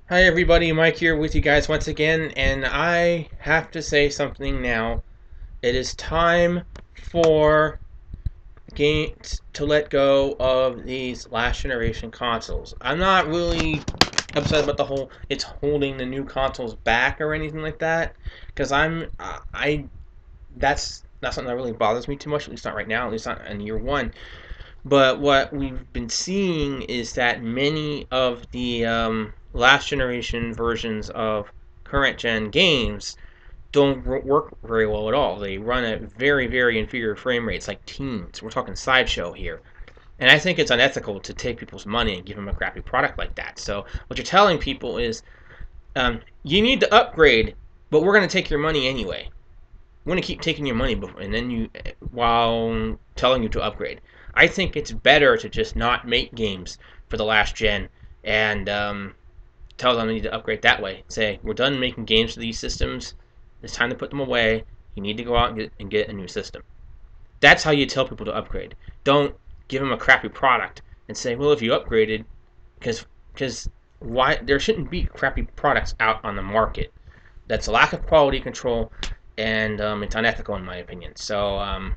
Hi everybody, Mike here with you guys once again, and I have to say something now. It is time for games to let go of these last generation consoles. I'm not really upset about the whole it's holding the new consoles back or anything like that, because I that's not something that really bothers me too much, at least not right now, at least not in year one. But what we've been seeing is that many of the last generation versions of current gen games don't work very well at all. They run at very, very inferior frame rates, like teens. We're talking Sideshow here. And I think it's unethical to take people's money and give them a crappy product like that. So what you're telling people is, you need to upgrade, but we're going to take your money anyway. We're going to keep taking your money, and then while telling you to upgrade. I think it's better to just not make games for the last gen and tell them they need to upgrade that way. Say, we're done making games for these systems. It's time to put them away. You need to go out and get a new system. That's how you tell people to upgrade. Don't give them a crappy product and say, well, if you upgraded, because why there shouldn't be crappy products out on the market. That's a lack of quality control, and it's unethical in my opinion. So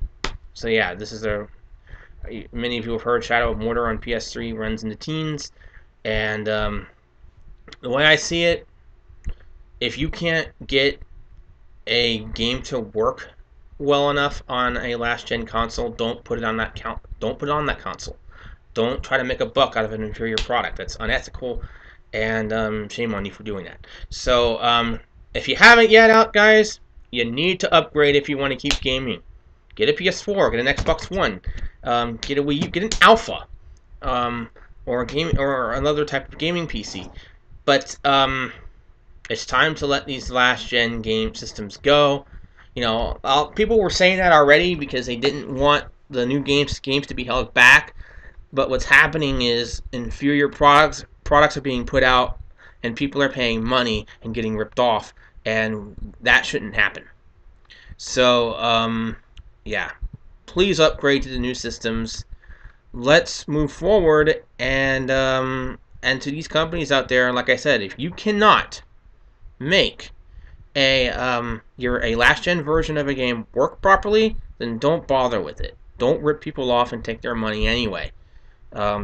yeah, this is a many of you have heard Shadow of Mordor on PS3 runs into teens, and the way I see it, if you can't get a game to work well enough on a last gen console, don't put it on that count. Don't put it on that console. Don't try to make a buck out of an inferior product. That's unethical, and shame on you for doing that. So if you haven't yet out, guys, you need to upgrade if you want to keep gaming. Get a PS4, get an Xbox One, get a Wii U, get an Alpha, or a game or another type of gaming PC. But it's time to let these last gen game systems go. You know, people were saying that already because they didn't want the new games to be held back. But what's happening is inferior products are being put out, and people are paying money and getting ripped off, and that shouldn't happen. So yeah, please upgrade to the new systems. Let's move forward, and to these companies out there, like I said, if you cannot make a last gen version of a game work properly, then don't bother with it. Don't rip people off and take their money anyway.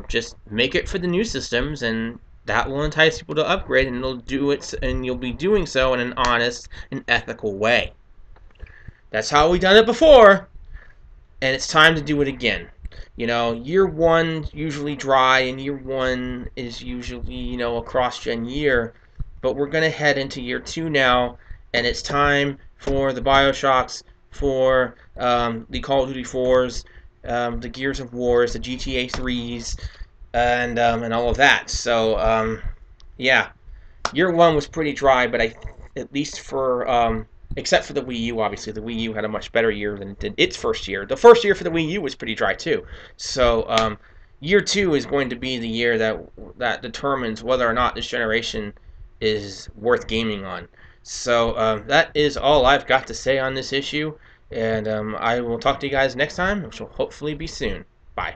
Just make it for the new systems, and that will entice people to upgrade, and it'll do it, and you'll be doing so in an honest and ethical way. That's how we done it before, and it's time to do it again. You know, year one usually dry, and year one is usually, a cross-gen year. But we're gonna head into year two now, and it's time for the Bioshocks, for the Call of Duty 4s, the Gears of Wars, the GTA 3s, and all of that. So yeah, year one was pretty dry, but at least for except for the Wii U, obviously the Wii U had a much better year than it did its first year. The first year for the Wii U was pretty dry too. So year two is going to be the year that determines whether or not this generation is worth gaming on. So that is all I've got to say on this issue, and I will talk to you guys next time, which will hopefully be soon. Bye.